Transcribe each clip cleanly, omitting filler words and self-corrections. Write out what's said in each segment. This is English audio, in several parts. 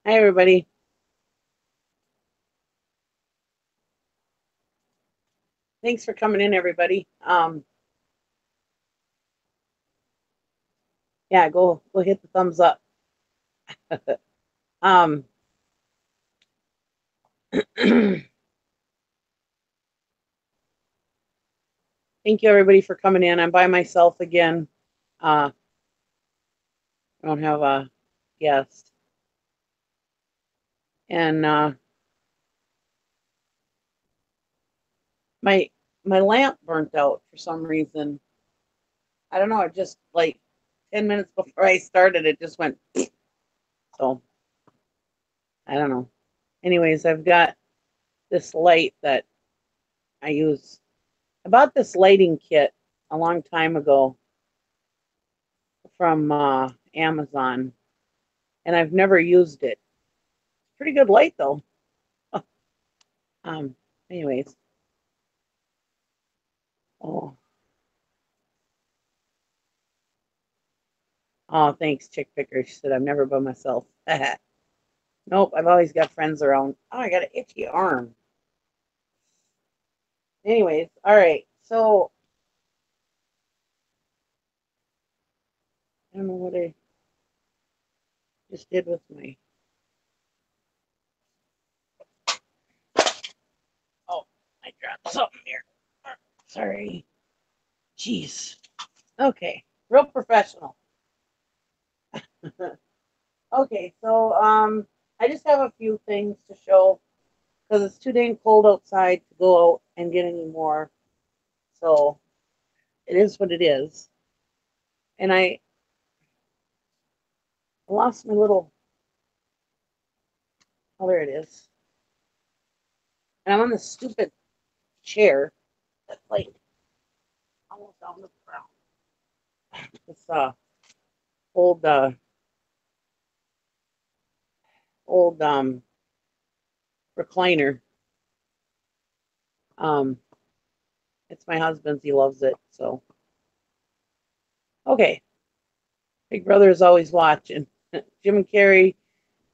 Hi, everybody. Thanks for coming in, everybody. Yeah, go hit the thumbs up. Um, thank you, everybody, for coming in. I'm by myself again. I don't have a guest, and my my lamp burnt out for some reason. I don't know. It just like 10 minutes before I started, it just went. So I don't know. Anyways, I've got this light that I use. I bought this lighting kit a long time ago from Amazon, and I've never used it. Pretty good light though. Um, anyways, oh, oh, thanks, Chick Picker. She said I'm never by myself. Nope, I've always got friends around. Oh, I got an itchy arm. Anyways, all right. So I don't know what I just did with my. Oh, I dropped something here. Sorry. Jeez. Okay, real professional. Okay, so I just have a few things to show because it's too dang cold outside to go out and get any more. So it is what it is. And I lost my little, oh, there it is. And I'm on this stupid chair that's like almost on the ground. This old, old recliner. Um, it's my husband's. He loves it. So, okay. Big Brother is always watching. Jim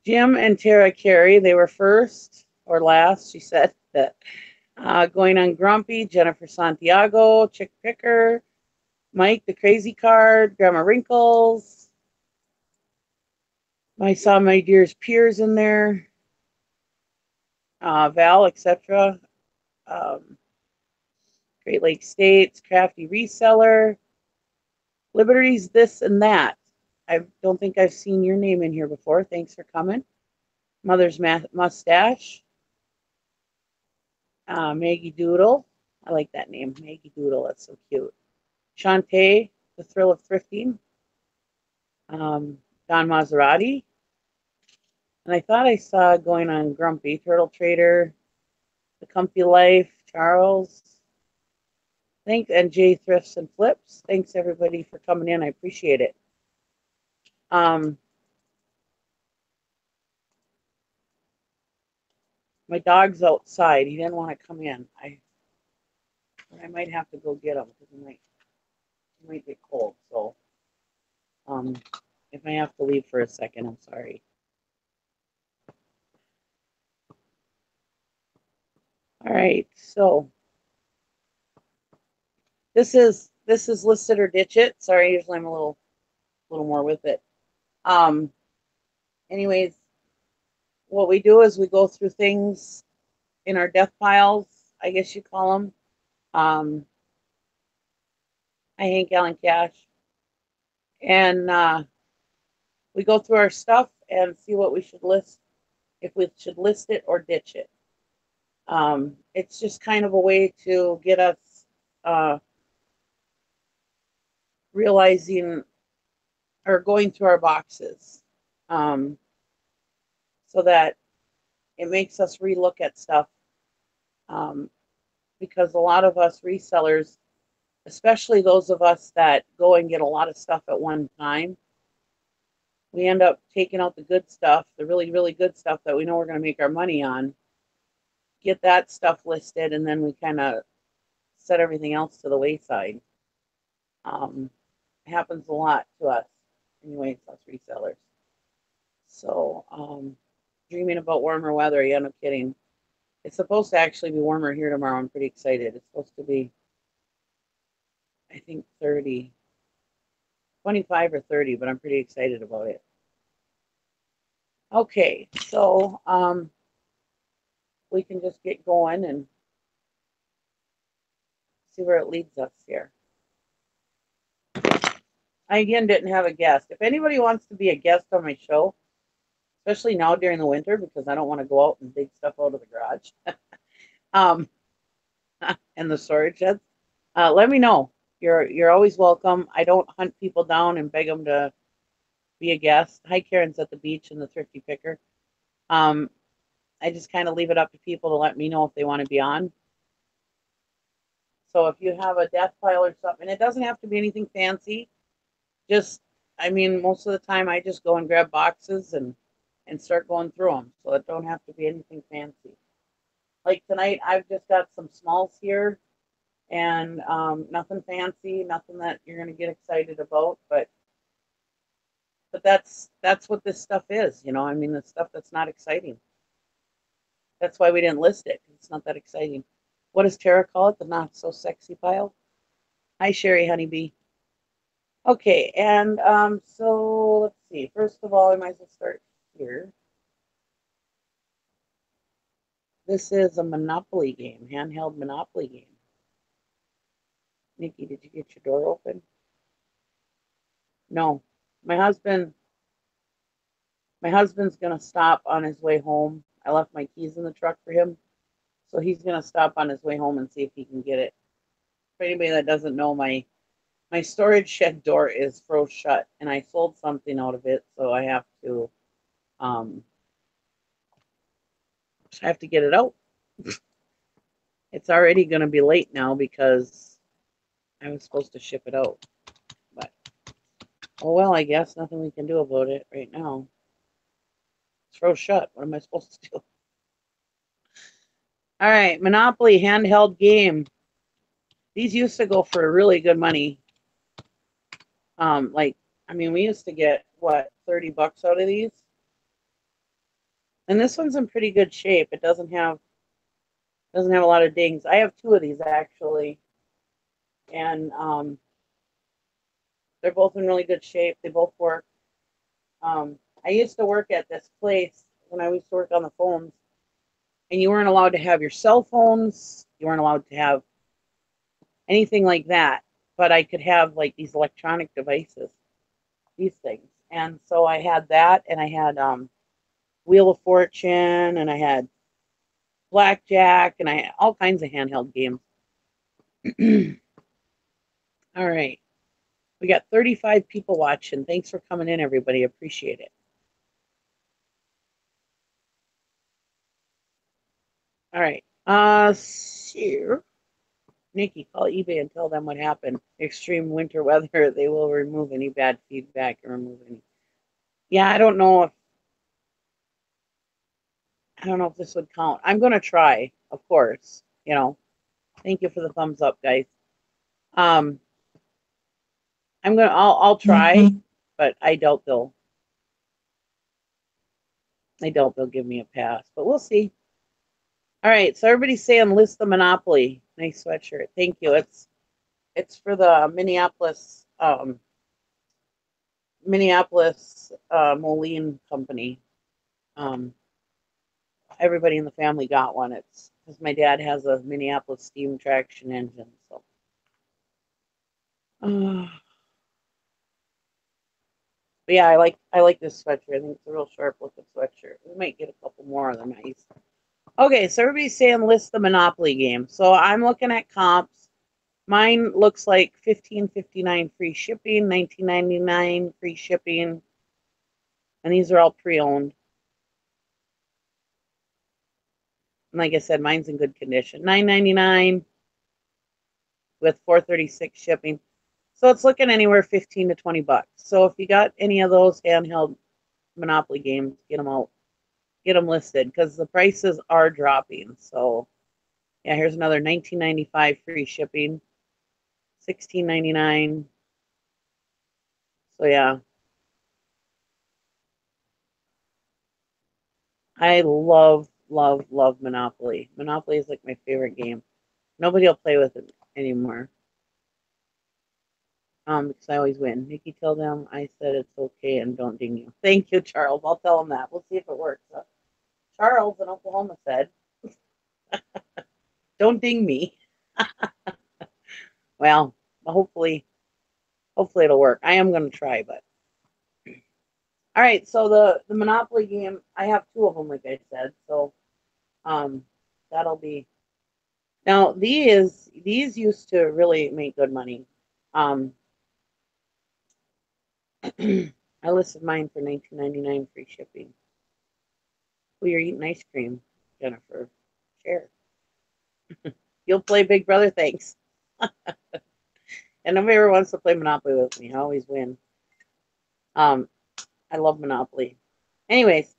and Tara Carey, they were first or last, she said. That going on Grumpy, Jennifer Santiago, Chick Picker, Mike the Crazy Card, Grandma Wrinkles. I saw my dear's peers in there, Val, etc. Um, Great Lakes States, Crafty Reseller, Liberties, this and that. I don't think I've seen your name in here before. Thanks for coming. Mother's Mustache, Maggie Doodle. I like that name, Maggie Doodle. That's so cute. Shantae, The Thrill of Thrifting. Don Maserati. And I thought I saw going on Grumpy, Turtle Trader, The Comfy Life, Charles. Thanks, and Jay Thrifts and Flips. Thanks everybody for coming in. I appreciate it. Um, my dog's outside. He didn't want to come in. I might have to go get him because he might get cold. So um, if I have to leave for a second, I'm sorry. All right, so this is listed or ditch it. Sorry, usually I'm a little more with it. Um, anyways, what we do is we go through things in our death piles, I guess you call them. Um, I Hank Allen Cash, and we go through our stuff and see what we should list, if we should list it or ditch it. It's just kind of a way to get us uh, realizing or going through our boxes, um, so that it makes us relook at stuff, um, because a lot of us resellers, especially those of us that go and get a lot of stuff at one time, we end up taking out the good stuff, the really, really good stuff that we know we're going to make our money on, get that stuff listed, and then we kind of set everything else to the wayside. Um, it happens a lot to us, anyways, us resellers. So, dreaming about warmer weather. Yeah, no kidding. It's supposed to actually be warmer here tomorrow. I'm pretty excited. It's supposed to be, I think, 30, 25 or 30, but I'm pretty excited about it. Okay, so we can just get going and see where it leads us here. I again didn't have a guest. If anybody wants to be a guest on my show, especially now during the winter, because I don't want to go out and dig stuff out of the garage and the storage sheds, let me know. You're always welcome. I don't hunt people down and beg them to be a guest. Hi, Karen's at the beach and the thrifty picker. I just kind of leave it up to people to let me know if they want to be on. So if you have a death pile or something, and it doesn't have to be anything fancy. Just, I mean, most of the time I just go and grab boxes and start going through them. So it don't have to be anything fancy. Like tonight, I've just got some smalls here, and nothing fancy, nothing that you're gonna get excited about. But that's what this stuff is, you know. I mean, the stuff that's not exciting. That's why we didn't list it. It's not that exciting. What does Tara call it? The not so sexy pile. Hi, Sherry Honeybee. Okay, and so let's see. First of all, I might as well start here. This is a Monopoly game, handheld Monopoly game. Nikki, did you get your door open? No. My husband's gonna stop on his way home. I left my keys in the truck for him, so he's gonna stop on his way home and see if he can get it. For anybody that doesn't know, my storage shed door is froze shut, and I sold something out of it, so I have to get it out. It's already going to be late now because I was supposed to ship it out. But, oh well, I guess nothing we can do about it right now. It's froze shut. What am I supposed to do? All right, Monopoly handheld game. These used to go for really good money. I mean, we used to get, what, 30 bucks out of these? And this one's in pretty good shape. It doesn't have a lot of dings. I have two of these actually, and they're both in really good shape. They both work. I used to work at this place when I used to work on the phones, and you weren't allowed to have your cell phones. You weren't allowed to have anything like that. But I could have like these electronic devices, these things. And so I had that, and I had Wheel of Fortune, and I had Blackjack, and I had all kinds of handheld games. All right. We got 35 people watching. Thanks for coming in, everybody. Appreciate it. All right. So, Nikki, call eBay and tell them what happened. Extreme winter weather. They will remove any bad feedback and remove any. Yeah, I don't know if this would count. I'm going to try, of course. You know, thank you for the thumbs up, guys. I'll try, but I doubt they'll give me a pass, but we'll see. All right, so everybody's saying list the Monopoly. Nice sweatshirt. Thank you. It's for the Minneapolis Moline company. Everybody in the family got one. It's because my dad has a Minneapolis steam traction engine. So, but yeah, I like this sweatshirt. I think it's a real sharp looking sweatshirt. We might get a couple more of them. Nice. Okay, so everybody's saying list the Monopoly game. So I'm looking at comps. Mine looks like $15.59 free shipping, $19.99 free shipping, and these are all pre-owned. And like I said, mine's in good condition. $9.99 with $4.36 shipping. So it's looking anywhere 15 to 20 bucks. So if you got any of those handheld Monopoly games, get them out. Get them listed because the prices are dropping. So yeah, here's another $19.95 free shipping, $16.99. So yeah. I love, love, love Monopoly. Monopoly is like my favorite game. Nobody will play with it anymore. Because I always win. Nikki, tell them I said it's okay and don't ding you. Thank you, Charles. I'll tell them that. We'll see if it works. Charles in Oklahoma said, don't ding me. Well, hopefully, hopefully it'll work. I am going to try, but all right. So the Monopoly game, I have two of them, like I said. So um, that'll be now. These used to really make good money. Um, I listed mine for $19.99 free shipping. Well, you're eating ice cream, Jennifer. Share. You'll play Big Brother, thanks. And nobody ever wants to play Monopoly with me. I always win. Um, I love Monopoly. Anyways,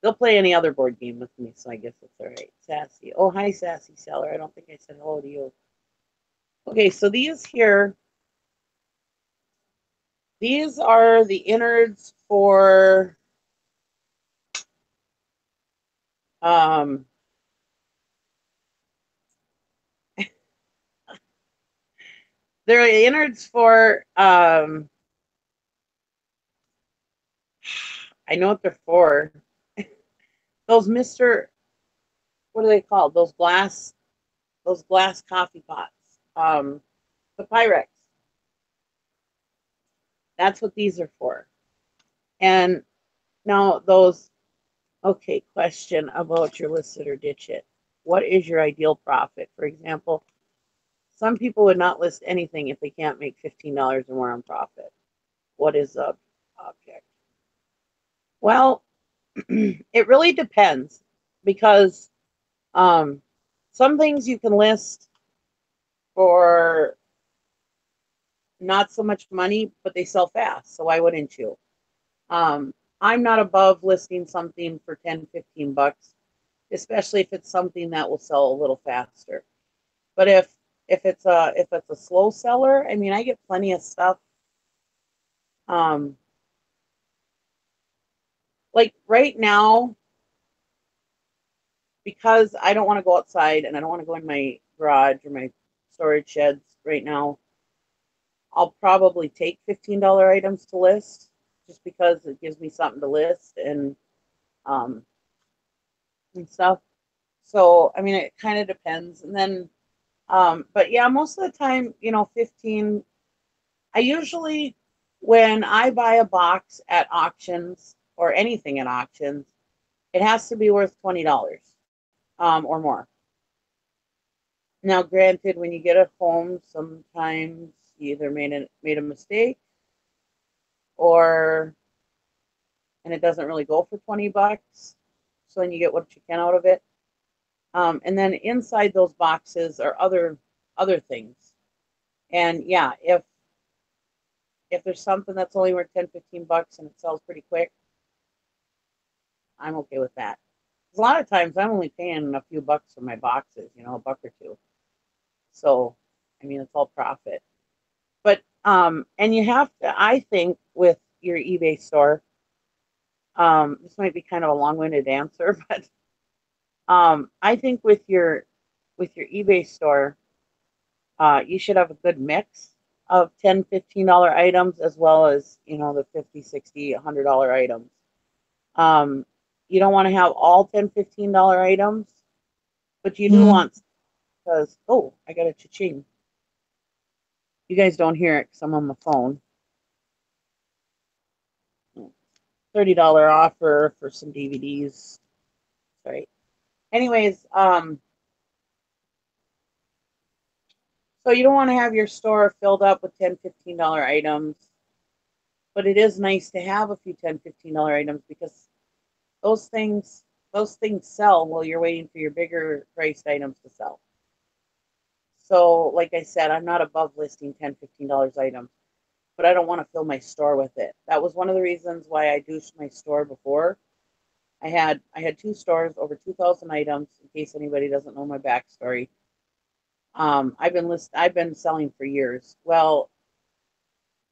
they'll play any other board game with me, so I guess it's all right. Sassy. Oh, hi, Sassy Seller. I don't think I said hello to you. Okay, so these here, these are the innards for um, they're innards for I know what they're for. Those Mr. What are they called? Those glass coffee pots. The Pyrex. That's what these are for. And now those, okay, question about your listed or ditch it. What is your ideal profit? For example, some people would not list anything if they can't make $15 or more on profit. What is the object? Well, it really depends because um, some things you can list for not so much money, but they sell fast. So why wouldn't you? I'm not above listing something for 10, $15, especially if it's something that will sell a little faster. But if it's a slow seller, I mean, I get plenty of stuff. Um, like right now, because I don't want to go outside and I don't want to go in my garage or my storage sheds right now, I'll probably take $15 items to list just because it gives me something to list um, and stuff. So, I mean, it kind of depends. And then, but yeah, most of the time, 15, I usually, when I buy a box at auctions or anything at auctions, it has to be worth $20 or more. Now, granted, when you get it home, sometimes you either made a mistake or and it doesn't really go for $20. So then you get what you can out of it. And then inside those boxes are other things. And yeah, if there's something that's only worth 10, $15 and it sells pretty quick, I'm okay with that. A lot of times I'm only paying a few bucks for my boxes, a buck or two. So, I mean, it's all profit. But and you have to, I think, with your eBay store, this might be kind of a long-winded answer, but I think with your eBay store, you should have a good mix of 10, $15 items as well as, the 50, 60, $100 items. Um, you don't want to have all 10, $15 items, but you do want, because, oh, I got a cha-ching. You guys don't hear it because I'm on the phone. $30 offer for some DVDs. Sorry. Anyways, so you don't want to have your store filled up with 10, $15 items, but it is nice to have a few 10, $15 items because those things those things sell while you're waiting for your bigger priced items to sell. So, like I said, I'm not above listing 10, $15 items, but I don't want to fill my store with it. That was one of the reasons why I douched my store before. I had two stores, over 2,000 items. In case anybody doesn't know my backstory, I've been selling for years. Well,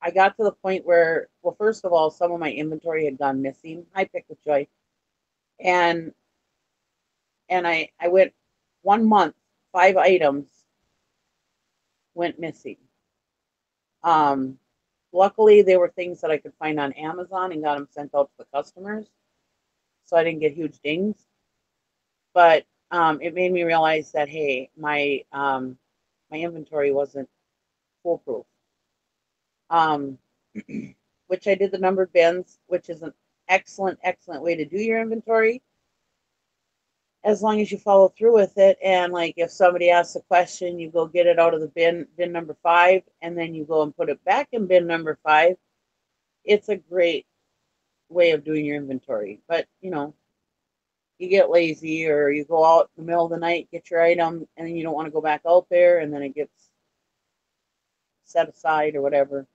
I got to the point where, well, first of all, some of my inventory had gone missing. I picked with Joy, and I went 1 month, 5 items went missing. Um, Luckily, they were things that I could find on Amazon and got them sent out to the customers, so I didn't get huge dings. But it made me realize that hey, my inventory wasn't foolproof. Um, which I did the numbered bins, which is an excellent way to do your inventory as long as you follow through with it. And like if somebody asks a question, you go get it out of the bin number 5, and then you go and put it back in bin number 5. It's a great way of doing your inventory. But you get lazy, or you go out in the middle of the night, get your item, and then you don't want to go back out there, and then it gets set aside or whatever.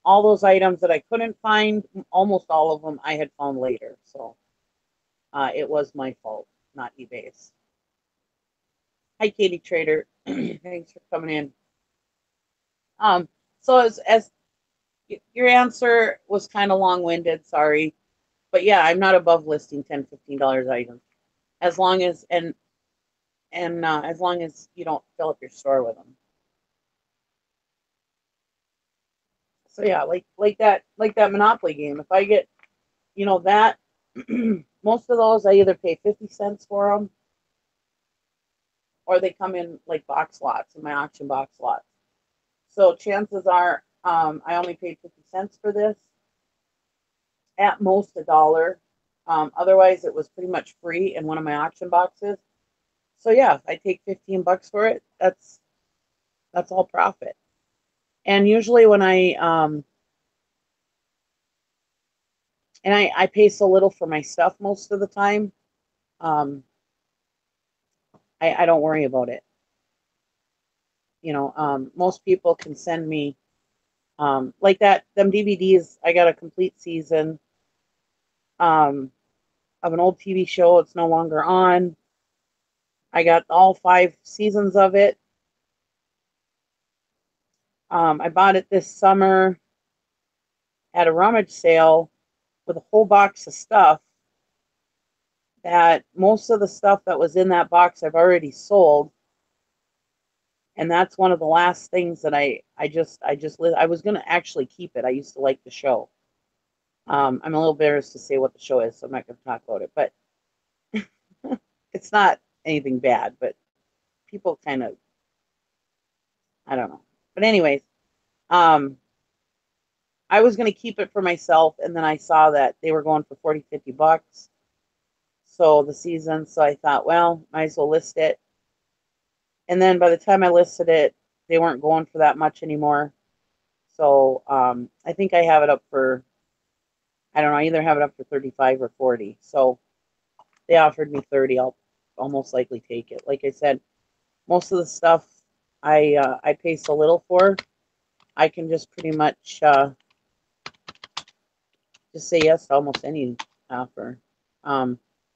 All those items that I couldn't find, almost all of them I had found later. So it was my fault, not eBay's. Hi, Katie Trader. Thanks for coming in. So as your answer was kind of long-winded, sorry. But yeah, I'm not above listing $10, $15 items. As long as as long as you don't fill up your store with them. So yeah, like that Monopoly game. If I get, that most of those I either pay 50 cents for them, or they come in like box lots in my auction box lots. So chances are I only paid 50 cents for this, at most $1. Otherwise, it was pretty much free in one of my auction boxes. So yeah, if I take $15 for it, that's all profit. And usually when I pay so little for my stuff most of the time, I don't worry about it. Most people can send me like them DVDs. I got a complete season of an old TV show. It's no longer on. I got all 5 seasons of it. I bought it this summer at a rummage sale with a whole box of stuff that most of the stuff that was in that box I've already sold. And that's one of the last things that I was going to actually keep it. I used to like the show. I'm a little embarrassed to say what the show is, so I'm not going to talk about it. But it's not anything bad, but people kind of, I don't know. But anyways, I was going to keep it for myself, and then I saw that they were going for 40, $50. So the season, so I thought, well, might as well list it. And then by the time I listed it, they weren't going for that much anymore. So I think I have it up for, I don't know, I either have it up for 35 or 40. So they offered me 30. I'll most likely take it. Like I said, most of the stuff I pay so little for, I can just pretty much just say yes to almost any offer,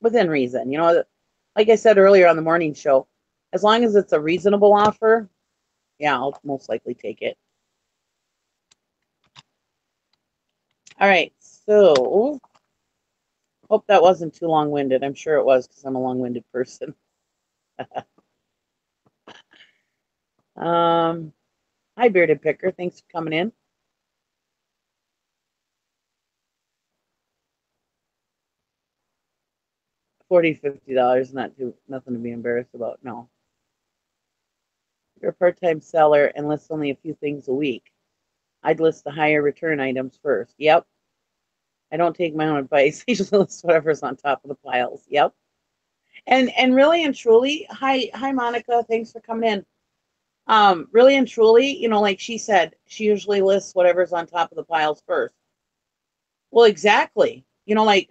within reason. Like I said earlier on the morning show, as long as it's a reasonable offer, yeah, I'll most likely take it. All right, so hope that wasn't too long-winded. I'm sure it was, because I'm a long-winded person. Hi, Bearded Picker. Thanks for coming in. $40, $50, nothing to be embarrassed about. No. You're a part-time seller and list only a few things a week. I'd list the higher return items first. Yep. I don't take my own advice. I just list whatever's on top of the piles. Yep. And really and truly, hi Monica, thanks for coming in. Really and truly, like she said, she usually lists whatever's on top of the piles first. Well, exactly. Like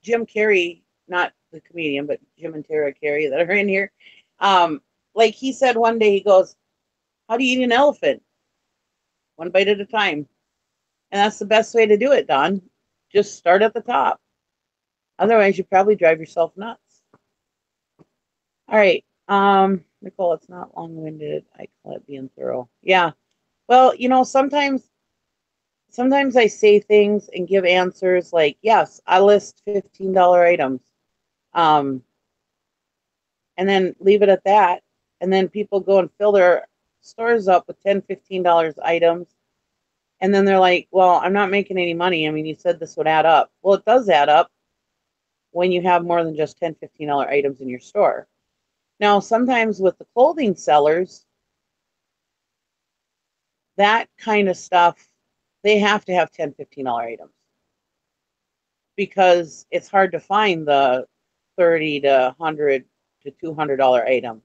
Jim Carrey, not the comedian, but Jim and Tara Carey that are in here. Like he said one day, he goes, "How do you eat an elephant? One bite at a time." And that's the best way to do it, Don. Just start at the top. Otherwise, you probably drive yourself nuts. All right. Nicole, it's not long-winded. I call it being thorough. Yeah. Well, sometimes sometimes I say things and give answers like, yes, I list $15 items. Um, and then leave it at that. And then people go and fill their stores up with $10, $15 items. And then they're like, well, I'm not making any money. I mean, you said this would add up. Well, it does add up when you have more than just $10, $15 items in your store. Now, sometimes with the clothing sellers, that kind of stuff, they have to have $10, $15 items because it's hard to find the 30 to 100 to $200 items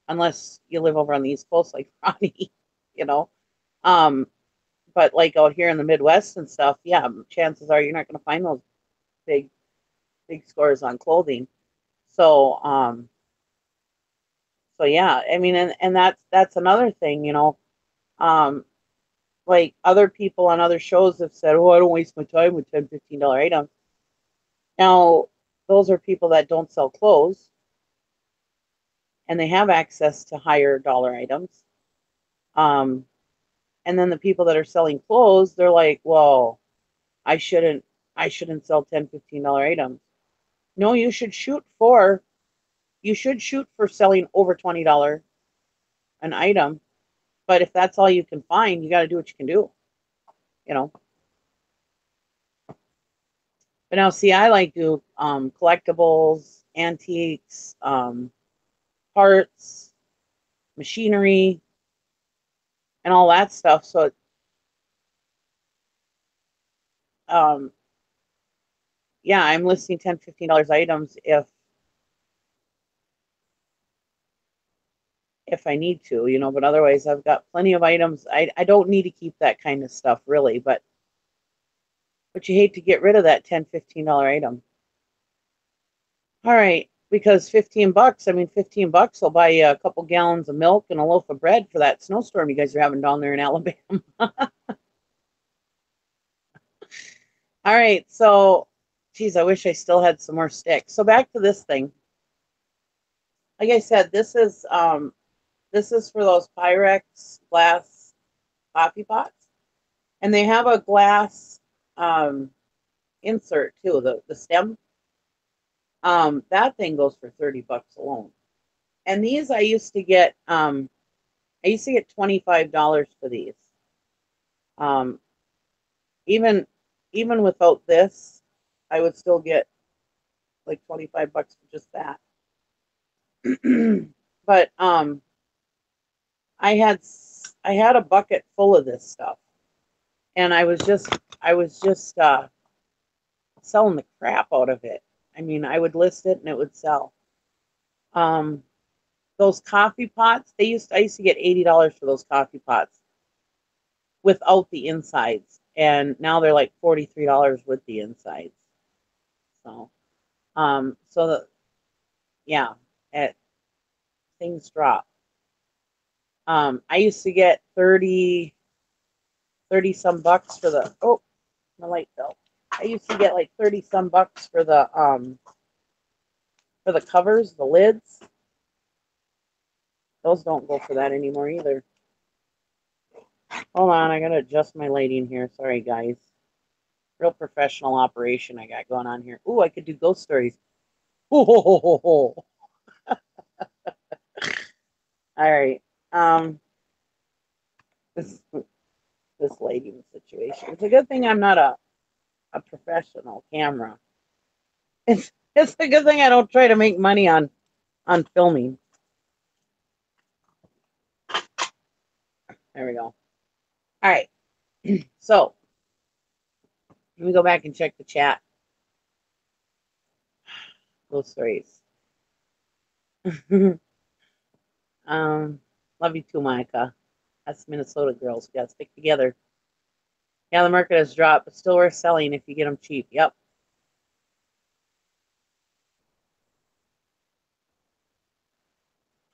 unless you live over on the East Coast like Ronnie, you know. Um, but like out here in the Midwest and stuff, yeah, chances are you're not going to find those big, big scores on clothing. So, so yeah, I mean, and that's another thing, you know. Um, like other people on other shows have said, oh, I don't waste my time with $10, $15 items. Now, those are people that don't sell clothes and they have access to higher dollar items. Um, and then the people that are selling clothes, they're like, well, I shouldn't I shouldn't sell $10, $15 items. No, you should shoot for selling over $20 an item. But if that's all you can find, you got to do what you can do, you know. But now, see, I like do collectibles, antiques, parts, machinery, and all that stuff. So, um, yeah, I'm listing $10, $15 items if I need to, you know. But otherwise, I've got plenty of items. I don't need to keep that kind of stuff really, but you hate to get rid of that $10, $15 item. All right, because 15 bucks, I mean, 15 bucks will buy you a couple gallons of milk and a loaf of bread for that snowstorm you guys are having down there in Alabama. All right, so, geez, I wish I still had some more sticks. So back to this thing. Like I said, this is for those Pyrex glass coffee pots, and they have a glass um, insert too. The stem, that thing goes for 30 bucks alone. And these I used to get $25 for these. Um, even even without this, I would still get like 25 bucks for just that. But I had I had a bucket full of this stuff, and I was just selling the crap out of it. I mean, I would list it and it would sell. Um, those coffee pots, I used to get $80 for those coffee pots without the insides, and now they're like $43 with the insides. So, so the yeah, it, things drop. I used to get 30 some bucks for the, oh, my light fell. I used to get like 30 some bucks for the covers, the lids. Those don't go for that anymore either. Hold on, I gotta adjust my lighting here. Sorry, guys. Real professional operation I got going on here. Ooh, I could do ghost stories. All right. This this lighting situation. It's a good thing I'm not a professional camera. It's a good thing I don't try to make money on filming. There we go. All right. So let me go back and check the chat. Ghost stories. Love you too, Monica. That's Minnesota girls. We gotta stick together. Yeah, the market has dropped, but still worth selling if you get them cheap. Yep.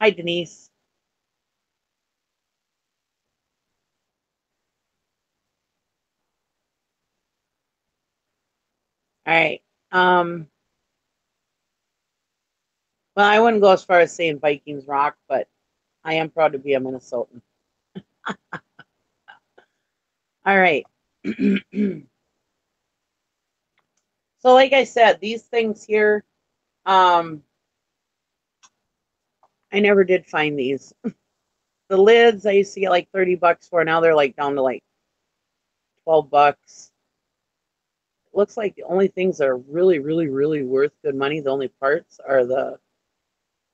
Hi, Denise. All right. Well, I wouldn't go as far as saying Vikings rock, but I am proud to be a Minnesotan. All right. So like I said, these things here, I never did find these. The lids I used to get like 30 bucks for. Now they're like down to like 12 bucks. It looks like the only things that are really, really, really worth good money, the only parts are the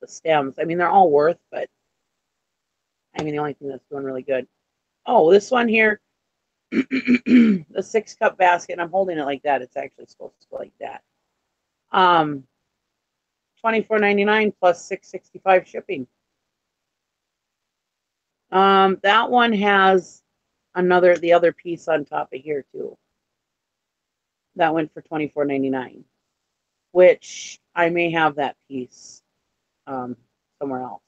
stems. I mean, they're all worth, but I mean, the only thing that's doing really good. Oh, this one here, the 6-cup basket, and I'm holding it like that. It's actually supposed to go like that. 24.99 plus $6.65 shipping. That one has the other piece on top of here too. That went for $24.99, which I may have that piece somewhere else.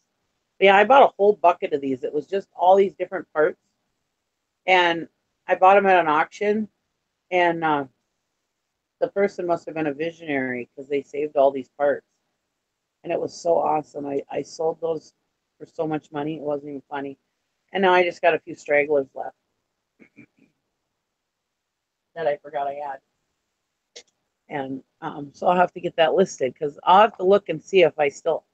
But yeah, I bought a whole bucket of these. It was just all these different parts, and I bought them at an auction, and the person must have been a visionary because they saved all these parts, and it was so awesome. I sold those for so much money, it wasn't even funny. And now I just got a few stragglers left that I forgot I had. And so I'll have to get that listed because I'll have to look and see if I still,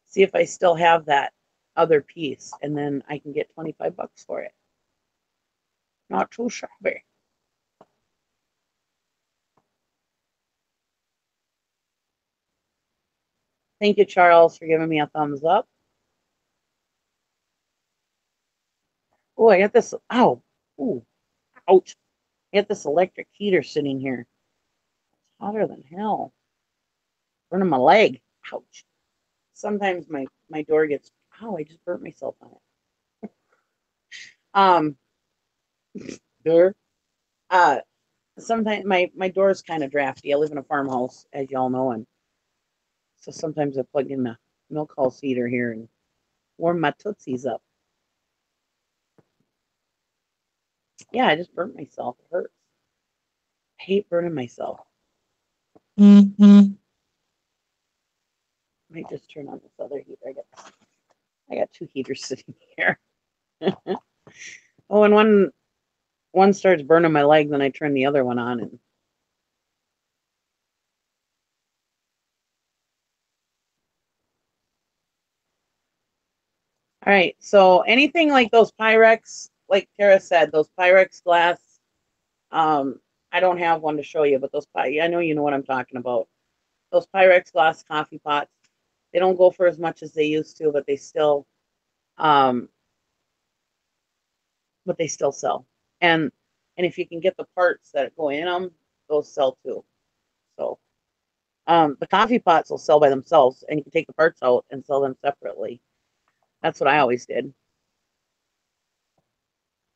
see if I still have that other piece, and then I can get 25 bucks for it. Not too shabby. Thank you, Charles, for giving me a thumbs up. Oh, I got this. Ow. Ooh. Ouch. I got this electric heater sitting here. It's hotter than hell. Burning my leg. Ouch. Sometimes my door gets, ow, I just burnt myself on it. Door. Uh, Sometimes my door is kind of drafty. I live in a farmhouse, as y'all know, and so sometimes I plug in the milk house heater here and warm my tootsies up. Yeah, I just burnt myself. It hurts. I hate burning myself. Mm-hmm. I might just turn on this other heater. I got two heaters sitting here. Oh, and one starts burning my leg, then I turn the other one on, and all right. So anything like those Pyrex, like Tara said, those Pyrex glass. I don't have one to show you, but I know you know what I'm talking about. Those Pyrex glass coffee pots. They don't go for as much as they used to, um, but they still sell. And if you can get the parts that go in them, those sell too. So the coffee pots will sell by themselves, and you can take the parts out and sell them separately. That's what I always did.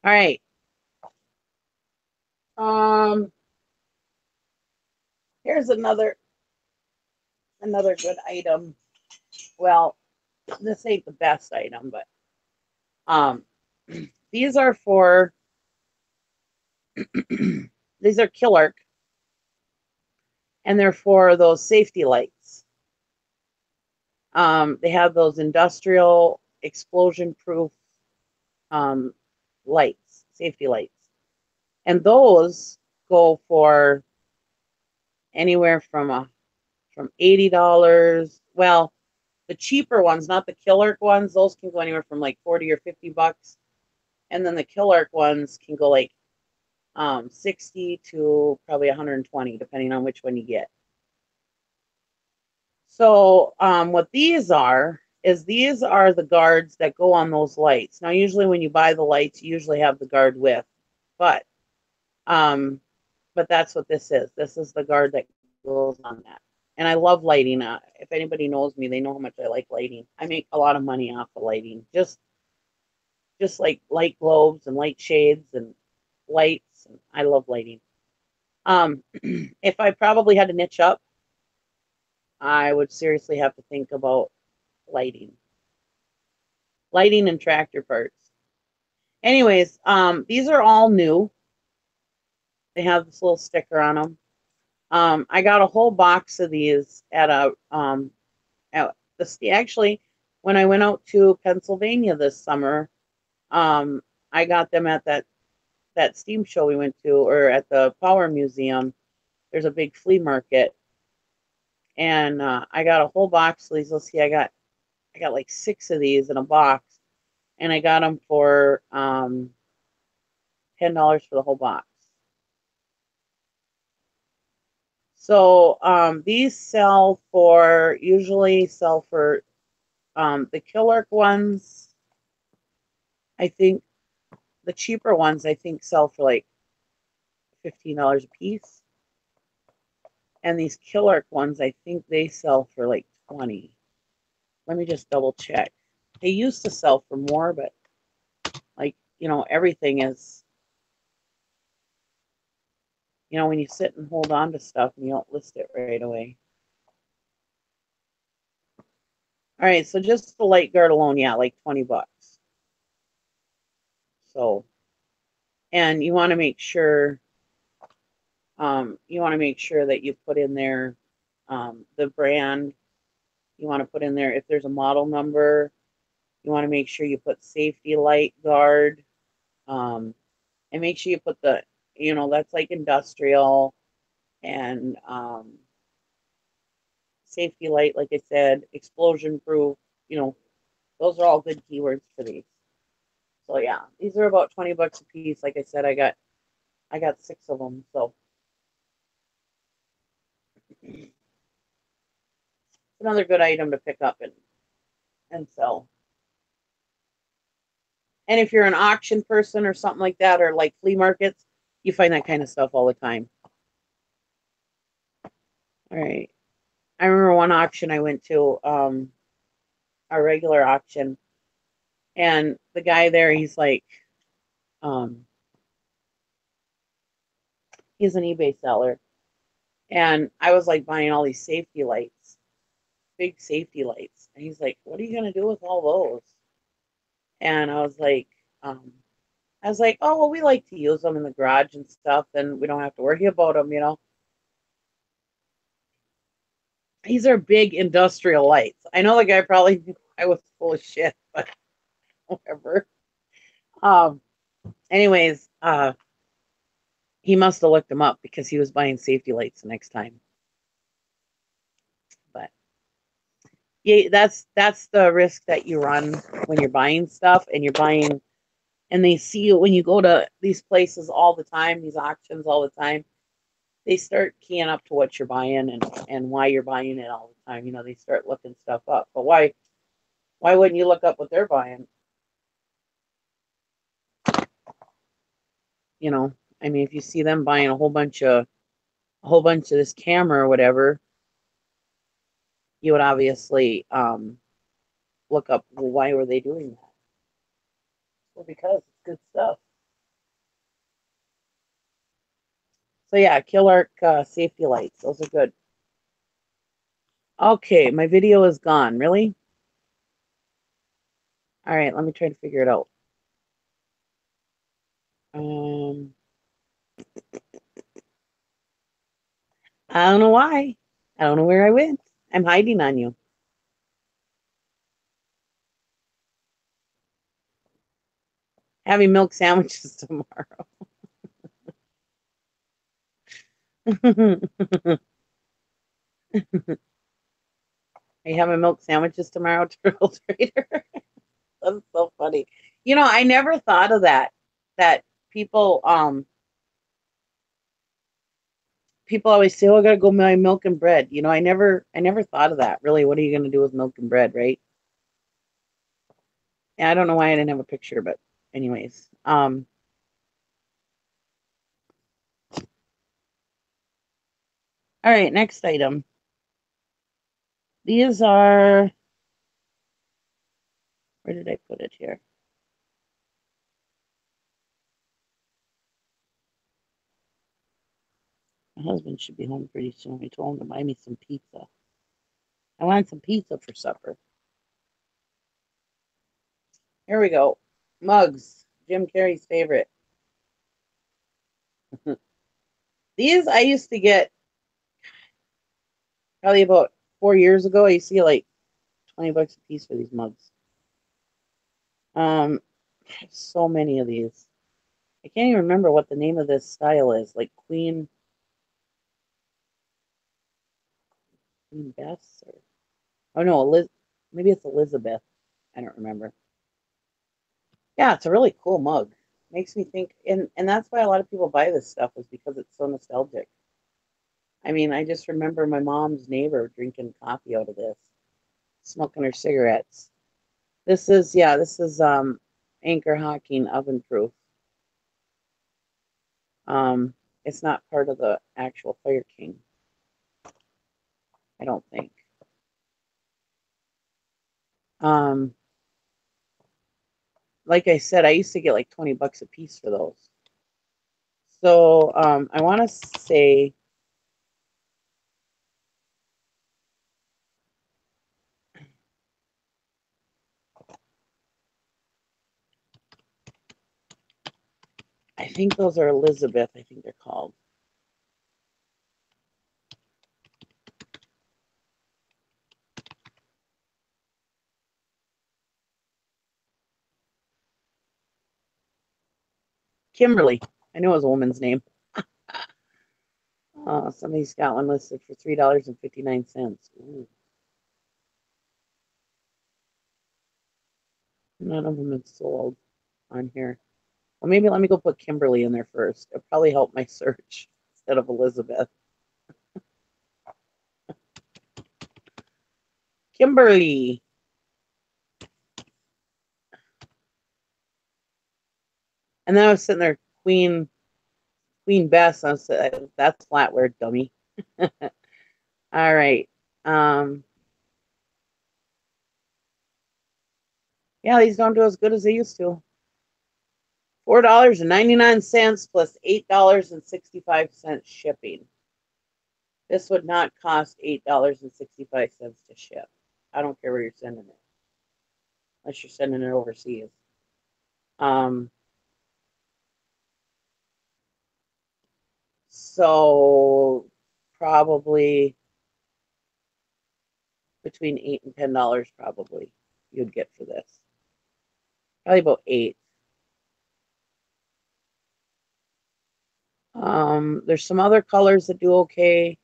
All right. Um, Here's another good item. Well, this ain't the best item, but these are for these are Killark, and they're for those safety lights. They have those industrial explosion proof lights, safety lights, and those go for anywhere from $80. Well, the cheaper ones, not the Killark ones, those can go anywhere from like 40 or 50 bucks, and then the Killark ones can go like 60 to probably 120, depending on which one you get. So what these are is these are the guards that go on those lights. Now, usually when you buy the lights, you usually have the guard with, but um, but that's what this is. This is the guard that goes on that. And I love lighting. If anybody knows me, they know how much I like lighting. I make a lot of money off of lighting. Just like light globes and light shades and lights. And I love lighting. If I probably had to niche up, I would seriously have to think about lighting. Lighting and tractor parts. Anyways, these are all new. They have this little sticker on them. I got a whole box of these at actually when I went out to Pennsylvania this summer. I got them at that that steam show we went to, or at the Power Museum, there's a big flea market, and I got a whole box of these. Let's see, I got like 6 of these in a box, and I got them for $10 for the whole box. So these usually sell for the Killer ones. I think the cheaper ones I think sell for like $15 a piece, and these Killer ones I think they sell for like 20. Let me just double check. They used to sell for more, but like, everything is, when you sit and hold on to stuff and you don't list it right away. All right, so just the light guard alone, yeah, like 20 bucks. So, and you want to make sure that you put in there the brand. You want to put in there if there's a model number. You want to make sure you put safety light guard, and make sure you put that's like industrial, and safety light, like I said, explosion proof. Those are all good keywords for these. So yeah, these are about 20 bucks a piece. Like I said, I got 6 of them. So it's another good item to pick up and sell. And if you're an auction person or something like that, or like flea markets, you find that kind of stuff all the time. All right. I remember one auction I went to, a regular auction, and the guy there, he's like, he's an eBay seller. And I was like buying all these safety lights, big safety lights. And he's like, what are you going to do with all those? And I was like, oh, well, we like to use them in the garage and stuff, and we don't have to worry about them. These are big industrial lights. I know the guy probably knew I was full of shit, but whatever. Anyways, he must have looked them up because he was buying safety lights the next time. But yeah, that's the risk that you run when you're buying stuff, and they see you when you go to these places all the time, these auctions all the time. They start keying up to what you're buying and why you're buying it all the time. They start looking stuff up. But why wouldn't you look up what they're buying? I mean, if you see them buying a whole bunch of this camera or whatever, you would obviously look up, well, why were they doing that? Well, because it's good stuff. So yeah, Killer safety lights. Those are good. Okay, my video is gone. Really? All right, let me try to figure it out. I don't know why. I don't know where I went. I'm hiding on you. Having milk sandwiches tomorrow. Are you having milk sandwiches tomorrow, Turtle Trader? That's so funny. I never thought of that. That people people always say, "Oh, I gotta go buy milk and bread." I never thought of that. Really, what are you gonna do with milk and bread, right? And I don't know why I didn't have a picture, but anyways, all right, next item. These are, where did I put it here? My husband should be home pretty soon. I told him to buy me some pizza. I wanted some pizza for supper. Here we go. Mugs. Jim Carrey's favorite. These I used to get probably about 4 years ago. I used to get like 20 bucks a piece for these mugs. I have so many of these. I can't even remember what the name of this style is. Like Queen Bess or oh no, maybe it's Elizabeth. I don't remember. Yeah, it's a really cool mug. Makes me think, and that's why a lot of people buy this stuff is because it's so nostalgic. I mean, I just remember my mom's neighbor drinking coffee out of this, smoking her cigarettes. This is Anchor Hocking oven proof. Um, it's not part of the actual Fire King, I don't think. Um, like I said, I used to get like 20 bucks a piece for those. So I want to say I think those are Elizabeth, I think they're called. Kimberly. I know it was a woman's name. Somebody's got one listed for $3.59. Ooh, none of them have sold on here. Well, maybe let me go put Kimberly in there first. It'll probably help my search instead of Elizabeth. Kimberly. And then I was sitting there, Queen Bess. I was that's flatware, dummy. All right. Yeah, these don't do as good as they used to. $4.99 plus $8.65 shipping. This would not cost $8.65 to ship. I don't care where you're sending it, unless you're sending it overseas. Um, so probably between $8 and $10 probably you'd get for this. Probably about 8. There's some other colors that do okay.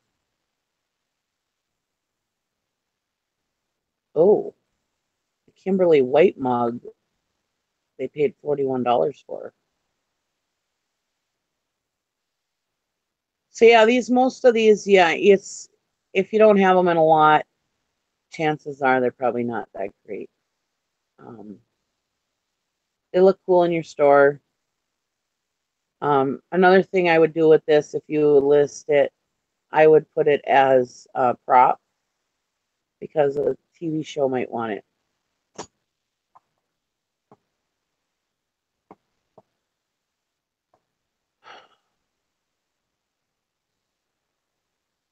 Oh, the Kimberly white mug they paid $41 for. So yeah, most of these, yeah, it's if you don't have them in a lot, chances are they're probably not that great. Um, they look cool in your store. Another thing I would do with this, if you list it, I would put it as a prop because a TV show might want it.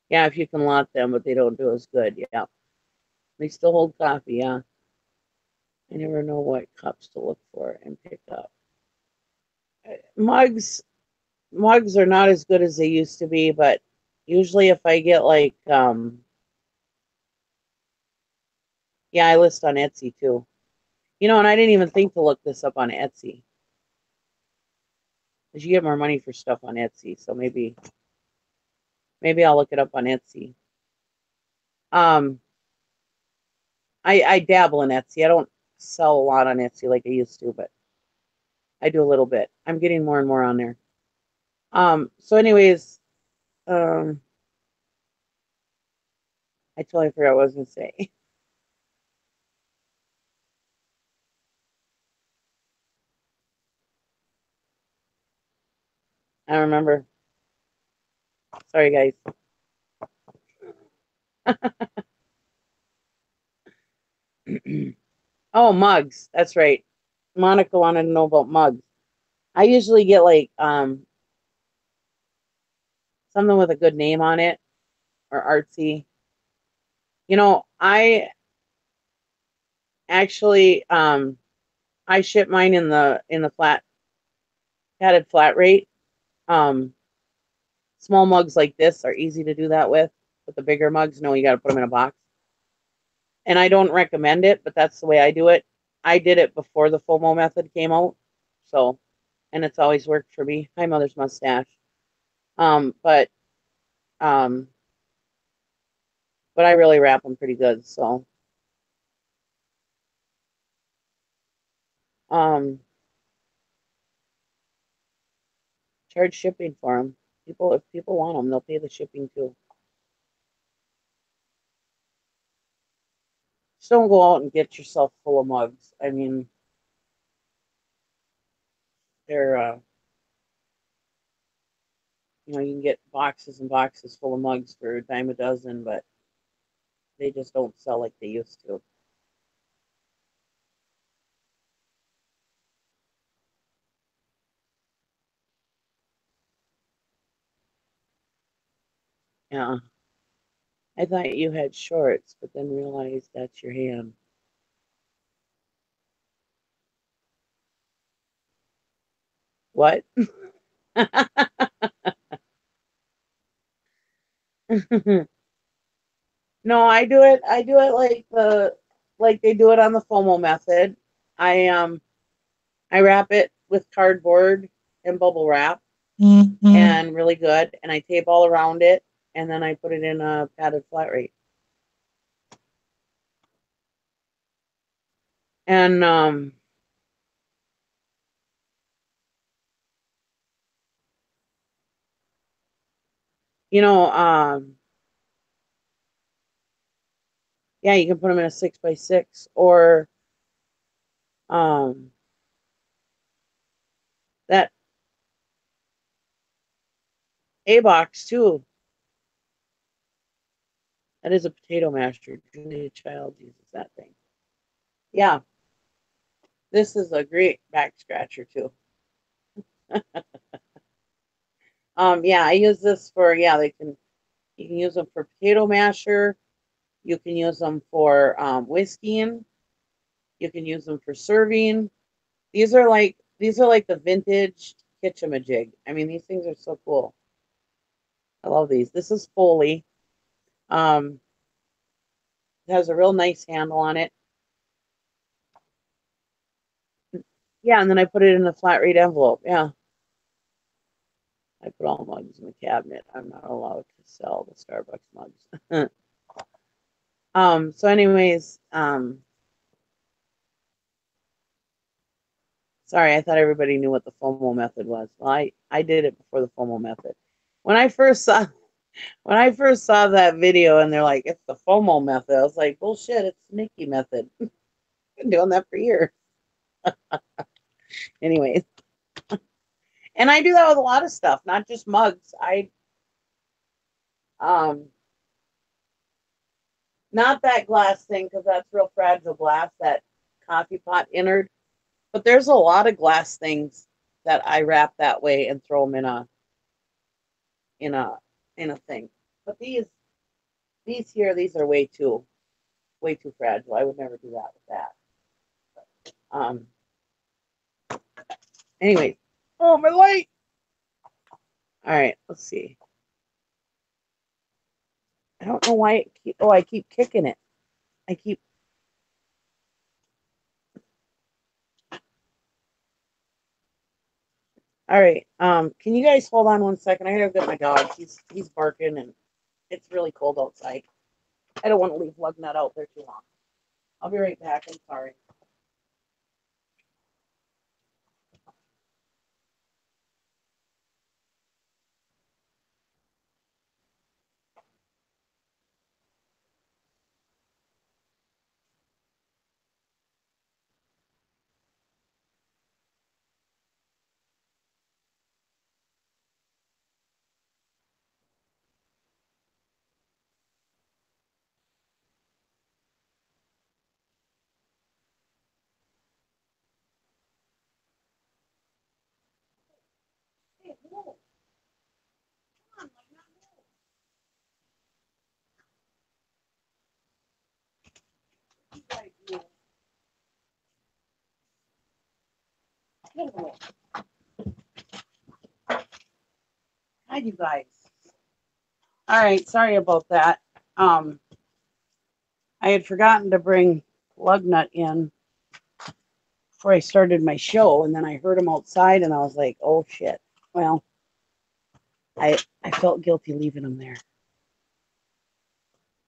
Yeah, if you can lot them, but they don't do as good. Yeah, they still hold coffee. Yeah, I never know what cups to look for and pick up. Mugs, mugs are not as good as they used to be, but usually if I get like, yeah, I list on Etsy too. And I didn't even think to look this up on Etsy because you get more money for stuff on Etsy. So maybe I'll look it up on Etsy. Um, I dabble in Etsy. I don't sell a lot on Etsy like I used to, but I do a little bit. I'm getting more and more on there. So anyways, um, I totally forgot what I was gonna say. I don't remember. Sorry, guys. Oh, mugs. That's right. Monica wanted to know about mugs. I usually get like something with a good name on it or artsy. I actually I ship mine in the padded flat rate. Um Small mugs like this are easy to do that with. But the bigger mugs, no, you got to put them in a box. And I don't recommend it, but that's the way I do it. I did it before the FOMO method came out. So and it's always worked for me. Hi, Mother's Mustache. But um, but I really wrap them pretty good. So um, charge shipping for them. People, if people want them, they'll pay the shipping too. Just don't go out and get yourself full of mugs. I mean, they're you can get boxes and boxes full of mugs for a dime a dozen, but they just don't sell like they used to. Yeah. I thought you had shorts, but then realized that's your hand. What? No, I do it like they do it on the FOMO method. I wrap it with cardboard and bubble wrap and really good, and I tape all around it, and then I put it in a padded flat rate. And you know, yeah, you can put them in a 6x6 or um that A box too. That is a potato masher. Julia Child uses that thing. Yeah, this is a great back scratcher too. Yeah, I use this for you can use them for potato masher. You can use them for whisking. You can use them for serving. These are like the vintage kitchen-a-jig. I mean, these things are so cool. I love these. This is Foley. Um, it has a real nice handle on it. Yeah, and then I put it in a flat rate envelope. Yeah, I put all mugs in the cabinet. I'm not allowed to sell the Starbucks mugs. So anyways, sorry, I thought everybody knew what the FOMO method was. Well, I did it before the FOMO method. When I first saw when I first saw that video and they're like, it's the FOMO method, I was like, bullshit, it's the Nikki method. I've been doing that for years. Anyways. And I do that with a lot of stuff, not just mugs. I um not that glass thing because that's real fragile glass, that coffee pot innard. But there's a lot of glass things that I wrap that way and throw them in a in a thing. But these are way too fragile. I would never do that with that. Um. Anyway, oh my light. All right, let's see. I don't know why I keep kicking it. I keep. All right. Can you guys hold on one second? I gotta get my dog. He's barking and it's really cold outside. I don't want to leave Lugnut out there too long. I'll be right back. I'm sorry. Hey, no. Come on, Lugnut, no. Hi, you guys. All right. Sorry about that. Um, I had forgotten to bring Lugnut in before I started my show, and then I heard them outside, and I was like, oh shit. Well, I felt guilty leaving them there.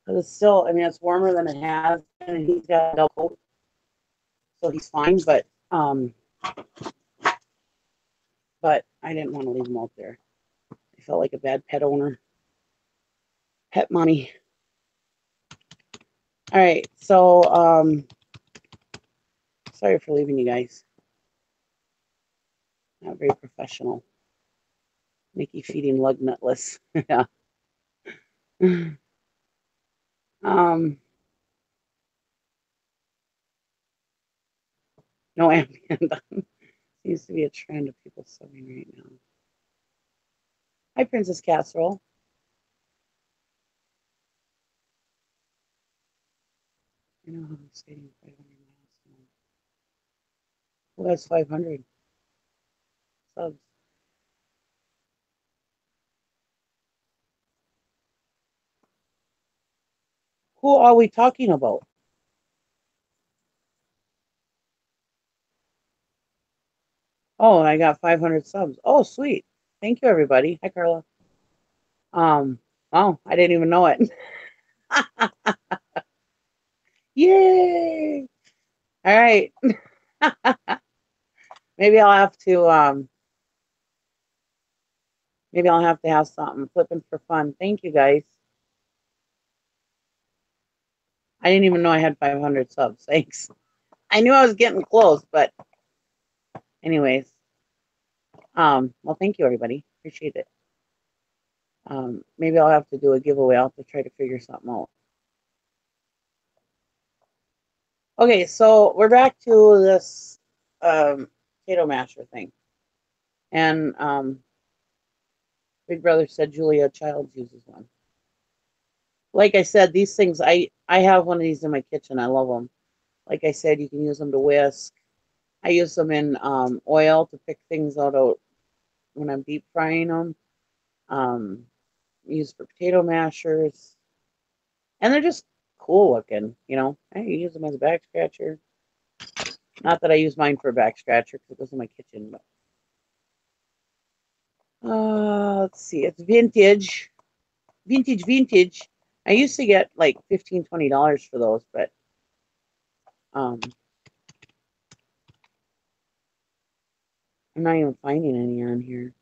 But it's still, I mean, it's warmer than it has been, and he's got a double coat, so he's fine. But I didn't want to leave him out there. I felt like a bad pet owner, pet mommy. All right, so sorry for leaving you guys. Not very professional. Nikki feeding lug nutless. Yeah. No Ambien. Seems to be a trend of people subbing right now. Hi, Princess Casserole. I know how I'm skating 500 miles now. Who has 500 subs? Who are we talking about? Oh, I got 500 subs. Oh, sweet. Thank you, everybody. Hi, Carla. Oh, I didn't even know it. Yay! All right. Maybe I'll have to have something flipping for fun. Thank you guys. I didn't even know I had 500 subs. Thanks. I knew I was getting close, but anyways. Well, thank you, everybody. Appreciate it. Maybe I'll have to do a giveaway. I'll have to try to figure something out. Okay, so we're back to this potato masher thing. And Big Brother said Julia Childs uses one. Like I said, these things, I have one of these in my kitchen. I love them. Like I said, you can use them to whisk. I use them in oil to pick things out when I'm deep frying them. Used for potato mashers. And they're just cool looking, you know. I use them as a back scratcher. Not that I use mine for a back scratcher because it goes in my kitchen. But let's see. It's vintage. Vintage. I used to get like $15, $20 for those, but I'm not even finding any on here.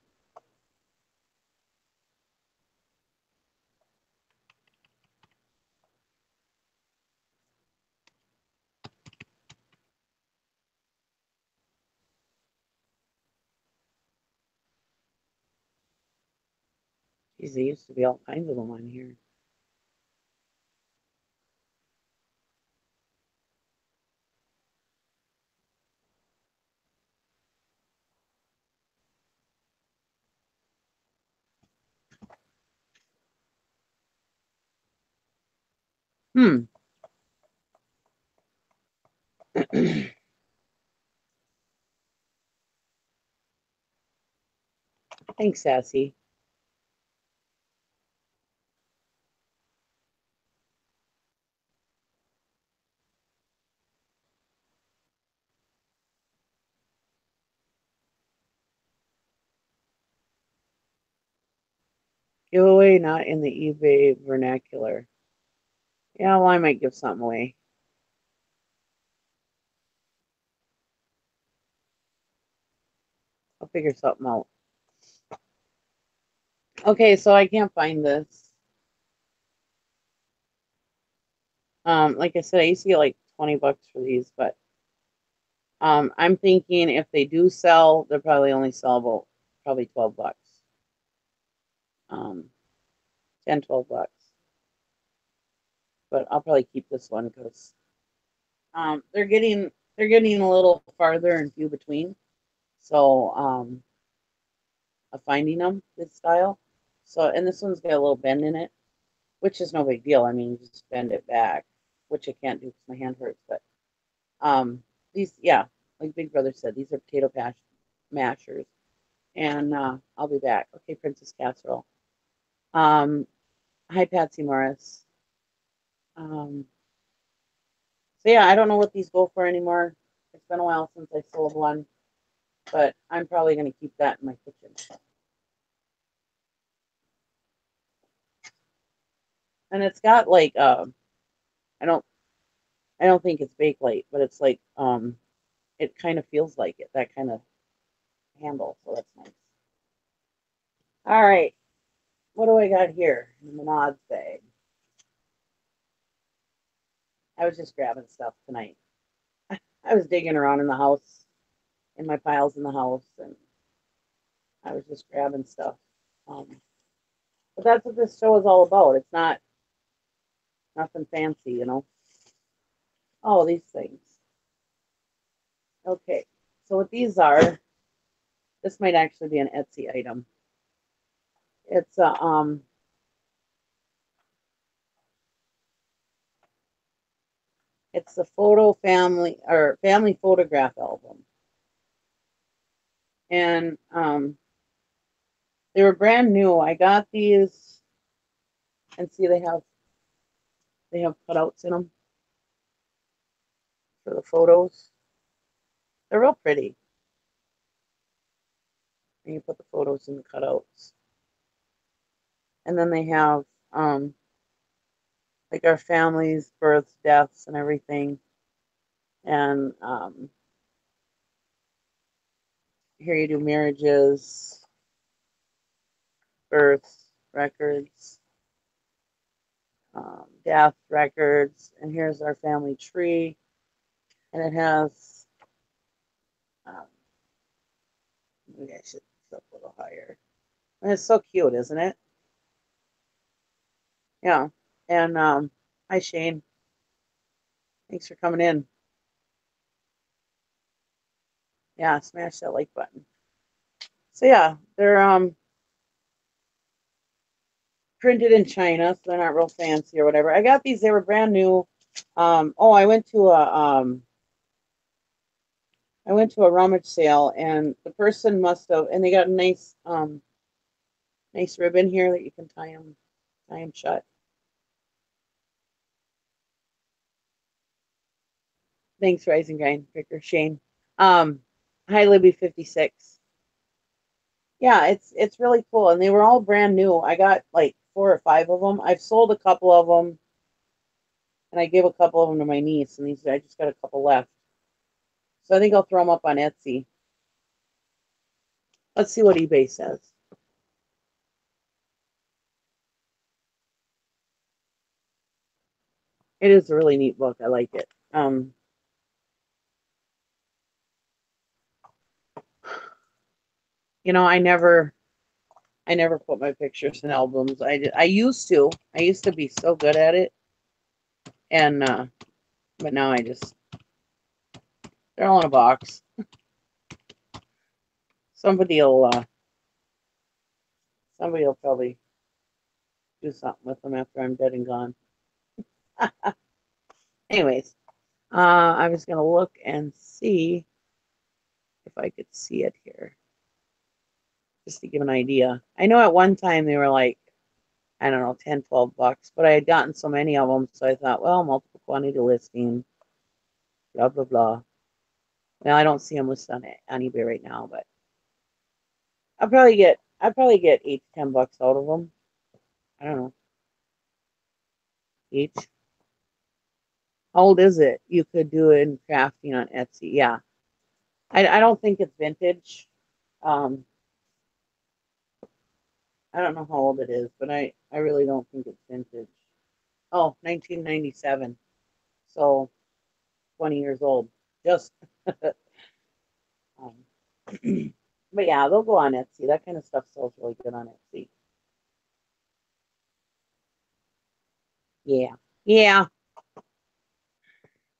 Geez, there used to be all kinds of them on here. Thanks, Sassy. Giveaway not in the eBay vernacular. Yeah, well, I might give something away. I'll figure something out. Okay, so I can't find this. Like I said, I used to get like $20 for these, but I'm thinking if they do sell, they'll probably only sell about probably $12. 10, $12. But I'll probably keep this one because they're getting a little farther and few between. So of finding them this style. So and this one's got a little bend in it, which is no big deal. I mean, just bend it back, which I can't do because my hand hurts. But these, yeah, like Big Brother said, these are potato mashers. And I'll be back. Okay, Princess Casserole. Hi, Patsy Morris. So yeah, I don't know what these go for anymore. It's been a while since I sold one, but I'm probably going to keep that in my kitchen. And it's got like I don't I don't think it's Bakelite, but it's like it kind of feels like it, that kind of handle, so that's nice. All right, what do I got here in the Menards bag? I was just grabbing stuff tonight. I was digging around in the house, in my piles in the house, and I was just grabbing stuff. Um, but that's what this show is all about. It's not nothing fancy, you know. Oh, these things. Okay, so what these are, this might actually be an Etsy item. It's it's a photo family or family photograph album, and they were brand new. I got these, and see they have cutouts in them for the photos. They're real pretty. And you put the photos in the cutouts, and then they have like our family's births, deaths, and everything. And here you do marriages, births, records, death records, and here's our family tree, and it has. Um, Maybe I should put up a little higher. And it's so cute, isn't it? Yeah. And hi Shane. Thanks for coming in. Yeah, smash that like button. So yeah, they're printed in China, so they're not real fancy or whatever. I got these, they were brand new. Oh, I went to a rummage sale, and the person must have, and they got a nice ribbon here that you can tie them shut. Thanks, Rising Grind Picker Shane. Um, Hi Libby 56. Yeah, it's really cool, and they were all brand new. I got like 4 or 5 of them. I've sold a couple of them, and I gave a couple of them to my niece, and these I just got a couple left. So I think I'll throw them up on Etsy. Let's see what eBay says. It is a really neat book. I like it. I never put my pictures in albums. I used to. I used to be so good at it, and but now they're all in a box. Somebody will uh, somebody will probably do something with them after I'm dead and gone. Anyways, I was gonna look and see if I could see it here, just to give an idea. I know at one time they were like, I don't know, 10, $12, but I had gotten so many of them, so I thought, well, multiple quantity listing, blah blah blah. Well, I don't see them listed on eBay right now, but I'll probably get $8 to $10 out of them. I don't know, each. How old is it? You could do it in crafting on Etsy. Yeah, I don't think it's vintage. Um, I don't know how old it is, but I really don't think it's vintage. Oh, 1997. So 20 years old. Just, um, but yeah, they'll go on Etsy. That kind of stuff sells really good on Etsy. Yeah. Yeah.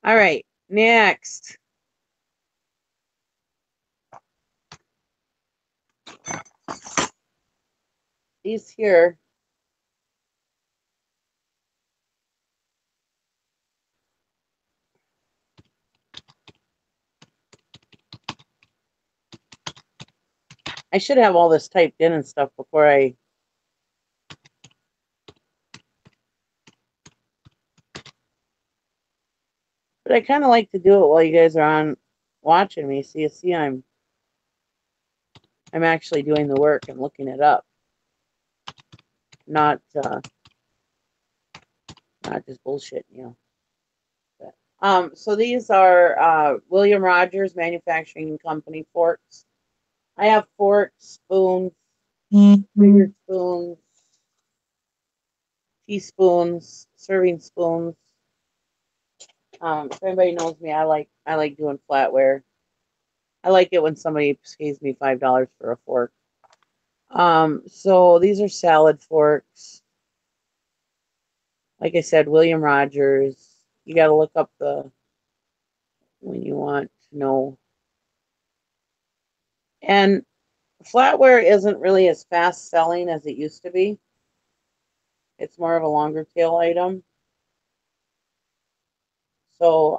All right. Next. These here. I should have all this typed in and stuff before but I kind of like to do it while you guys are on watching me. So you see I'm actually doing the work and looking it up, not not just bullshit, you know. But, so these are William Rogers Manufacturing Company forks. I have forks, spoons, fingered spoons, teaspoons, serving spoons. If anybody knows me, I like doing flatware. I like it when somebody pays me $5 for a fork. So these are salad forks. Like I said, William Rogers. You got to look up the when you want to know. And flatware isn't really as fast selling as it used to be. It's more of a longer tail item. So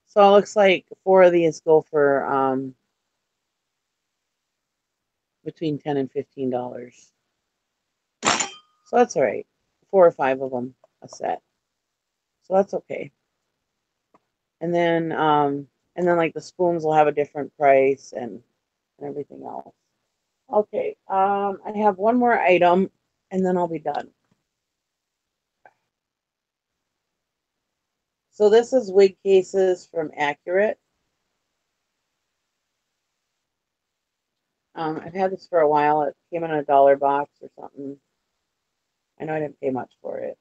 so it looks like 4 of these go for between $10 and $15. So that's all right. 4 or 5 of them a set. So that's okay. And then like the spoons will have a different price and everything else. Okay, I have one more item and then I'll be done. So this is wig cases from Accurate. I've had this for a while. It came in a dollar box or something. I know I didn't pay much for it.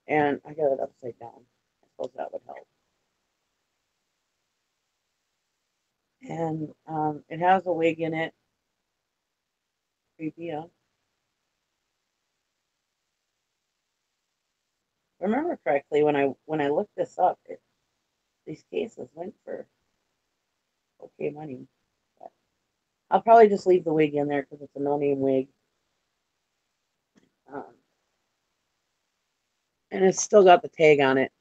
And I got it upside down. I suppose that would help. And it has a wig in it. Creepy, huh? If I remember correctly, when I looked this up, these cases went for okay money. But I'll probably just leave the wig in there because it's a no-name wig. Um, and it's still got the tag on it.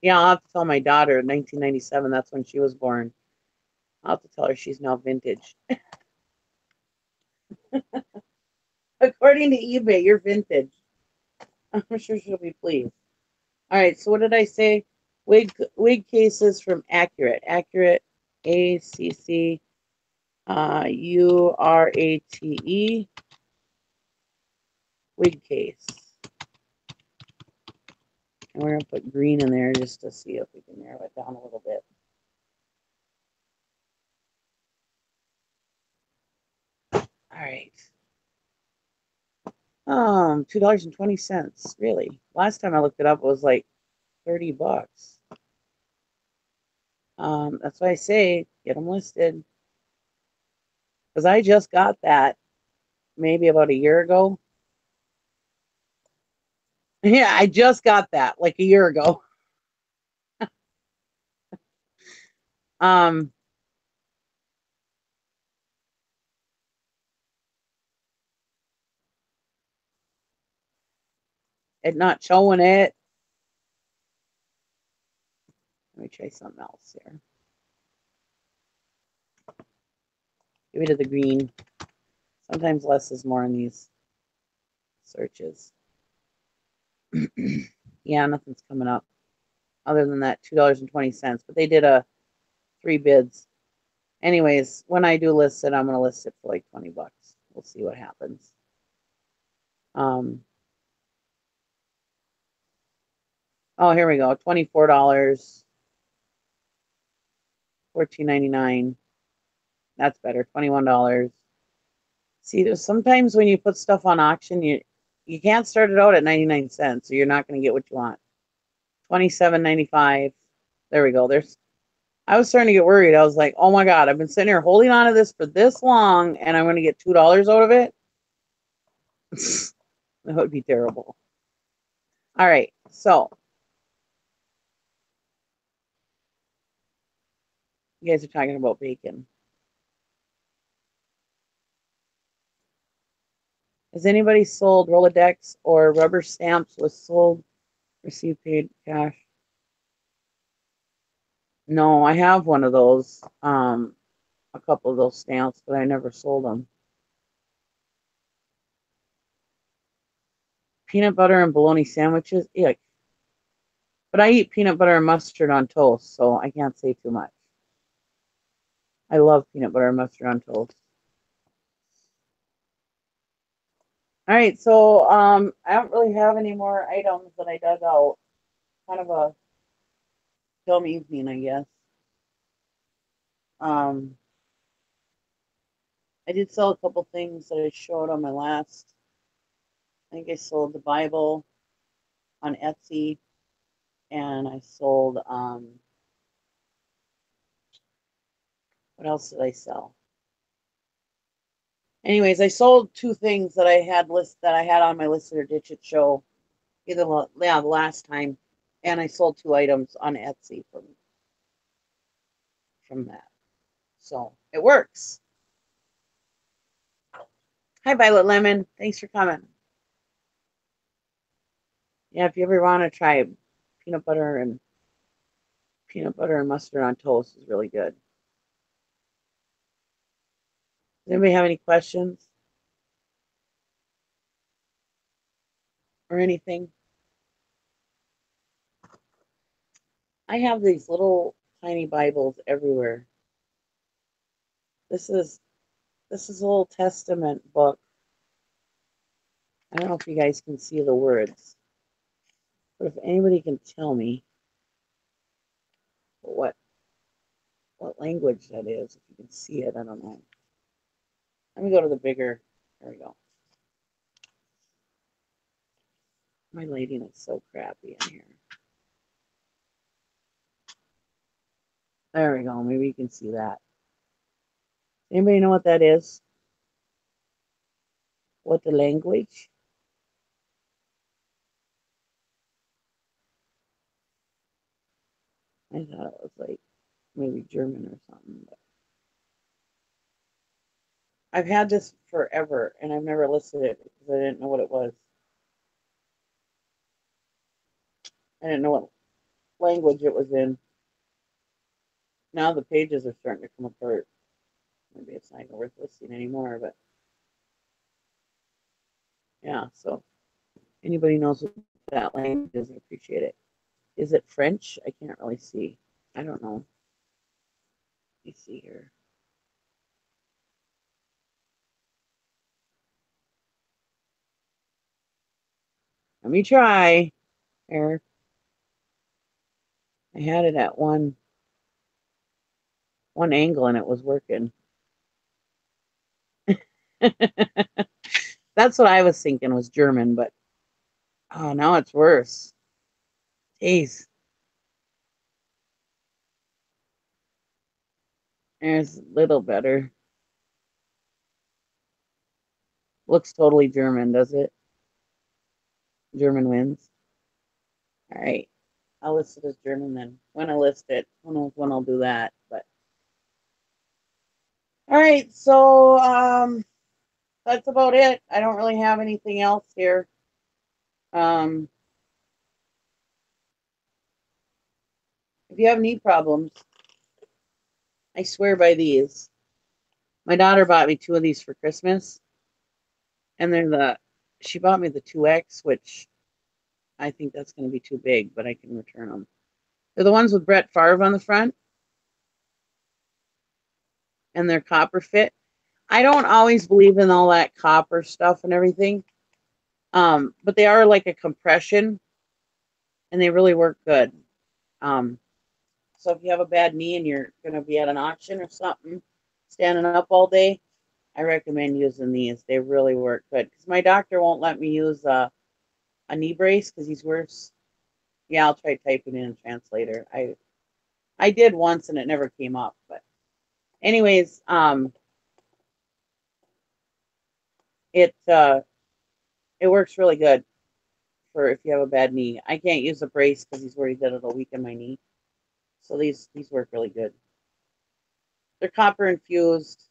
Yeah, I'll have to tell my daughter, 1997, that's when she was born. I'll have to tell her she's now vintage. According to eBay, you're vintage. I'm sure she'll be pleased. All right, so what did I say? Wig cases from Accurate. Accurate, ACC URATE wig case. And we're gonna put green in there just to see if we can narrow it down a little bit. All right. $2.20. Really? Last time I looked it up, it was like $30. That's why I say get them listed. Because I just got that maybe about a year ago. Yeah, I just got that like a year ago. Um, it not showing it. Let me try something else here. Give it to the green. Sometimes less is more in these searches. Yeah, nothing's coming up other than that $2.20. But they did a 3 bids. Anyways, when I do list it, I'm gonna list it for like $20. We'll see what happens. Oh, here we go. $24, $14.99. That's better. $21. See, there's sometimes when you put stuff on auction, you can't start it out at 99 cents, so you're not going to get what you want. $27.95. There we go. I was starting to get worried. I was like, oh my God, I've been sitting here holding on to this for this long and I'm going to get $2 out of it. That would be terrible. All right. So you guys are talking about bacon. Has anybody sold Rolodex or rubber stamps with sold, received paid cash? No, I have one of those, a couple of those stamps, but I never sold them. Peanut butter and bologna sandwiches? Yeah. But I eat peanut butter and mustard on toast, so I can't say too much. I love peanut butter and mustard on toast. All right, so I don't really have any more items that I dug out. Kind of a dumb evening, I guess. Um, I did sell a couple things that I showed on my last. I think I sold the Bible on Etsy, and I sold what else did I sell? Anyways, I sold two things that I had on my list or ditch it show either the last time, and I sold two items on Etsy from that. So it works. Hi, Violet Lemon. Thanks for coming. Yeah, if you ever want to try peanut butter and peanut butter and mustard on toast is really good. Does anybody have any questions or anything? I have these little tiny Bibles everywhere. This is this is a little testament book. I don't know if you guys can see the words, but if anybody can tell me what language that is, if you can see it, I don't know. Let me go to the bigger. There we go. My lighting is so crappy in here. There we go. Maybe you can see that. Anybody know what that is? What the language? I thought it was like maybe German or something. But I've had this forever and I've never listed it because I didn't know what it was. I didn't know what language it was in. Now the pages are starting to come apart. Maybe it's not even worth listing anymore, but yeah, so anybody knows what that language is, I appreciate it. Is it French? I can't really see. I don't know. Let me see here. Let me try. There. I had it at one angle and it was working. That's what I was thinking was German, but oh, now it's worse. Jeez. There's a little better. Looks totally German, does it? German wins. All right. I'll list it as German then. When I list it, who knows when I'll do that. But all right, so that's about it. I don't really have anything else here. Um, if you have knee problems, I swear by these. My daughter bought me two of these for Christmas, and she bought me the 2X, which I think that's going to be too big, but I can return them. They're the ones with Brett Favre on the front, and they're copper fit. I don't always believe in all that copper stuff and everything, but they are like a compression, and they really work good. Um, so if you have a bad knee and you're going to be at an auction or something, standing up all day, I recommend using these. They really work good. Because my doctor won't let me use a knee brace because he's worse. Yeah, I'll try typing in a translator. I did once and it never came up. But anyways, it works really good for if you have a bad knee. I can't use a brace because he's worried that it'll weaken my knee. So these work really good. They're copper infused.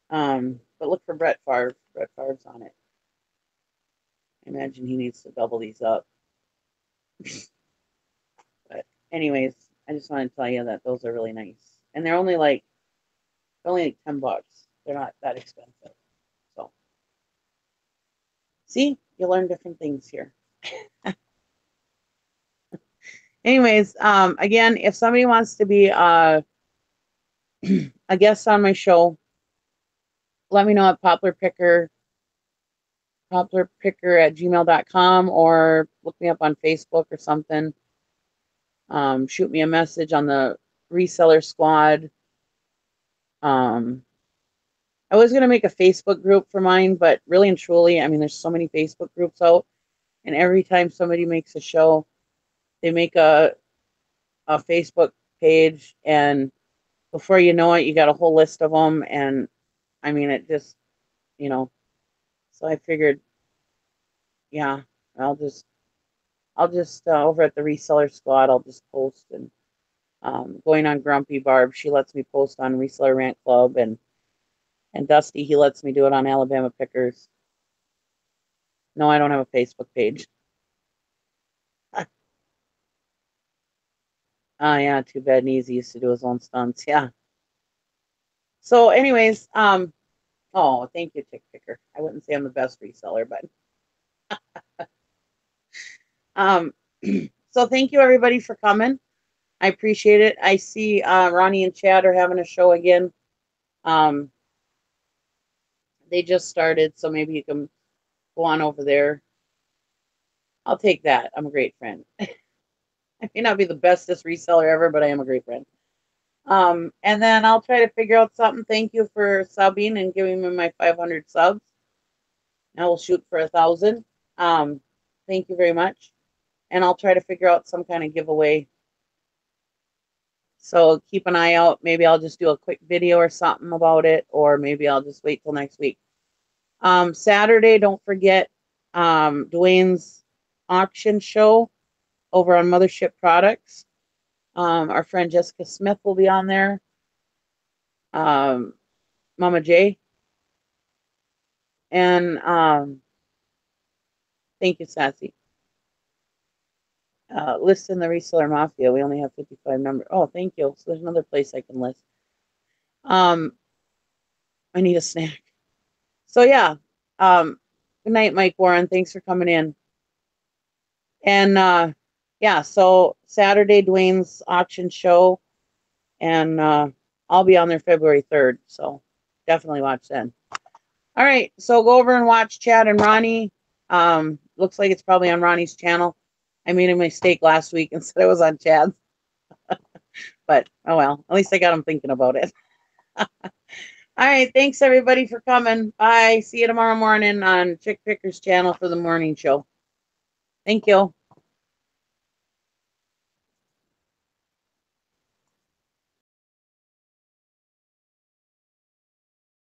But look for Brett Favre. Brett Favre's on it. imagine he needs to double these up. But anyways, I just want to tell you that those are really nice. And they're only like $10. They're not that expensive. So see, you learn different things here. Anyways, again, if somebody wants to be a guest on my show, let me know at poplarpicker@gmail.com, or look me up on Facebook or something. Shoot me a message on the reseller squad. I was going to make a Facebook group for mine, but really and truly, I mean, there's so many Facebook groups out, and every time somebody makes a show, they make a Facebook page, and before you know it, you got a whole list of them, and I mean, it just, so I figured, yeah, I'll just over at the reseller squad, I'll just post. And going on Grumpy Barb, she lets me post on Reseller Rant Club, and Dusty, he lets me do it on Alabama Pickers. No, I don't have a Facebook page. Yeah, too bad. And Easy used to do his own stunts. Yeah. So anyways, oh, thank you, Tick Picker. I wouldn't say I'm the best reseller, but so thank you everybody for coming. I appreciate it. I see Ronnie and Chad are having a show again. They just started, so maybe you can go on over there. I'll take that. I'm a great friend. I may not be the bestest reseller ever, but I am a great friend. And then I'll try to figure out something. Thank you for subbing and giving me my 500 subs. I will shoot for 1,000. Thank you very much. And I'll try to figure out some kind of giveaway. So keep an eye out. Maybe I'll just do a quick video or something about it, or maybe I'll just wait till next week. Saturday, don't forget Dwayne's auction show over on Mothership Products. Our friend Jessica Smith will be on there. Mama J. And thank you, Sassy. List in the Reseller Mafia. We only have 55 numbers. Oh, thank you. So there's another place I can list. I need a snack. So yeah. Good night, Mike Warren. Thanks for coming in. And yeah, so Saturday, Dwayne's auction show, and I'll be on there February 3rd. So definitely watch then. All right, so go over and watch Chad and Ronnie. Looks like it's probably on Ronnie's channel. I made a mistake last week and said it was on Chad's. But, oh well, at least I got him thinking about it. All right, thanks everybody for coming. Bye. See you tomorrow morning on Chick Picker's channel for the morning show. Thank you.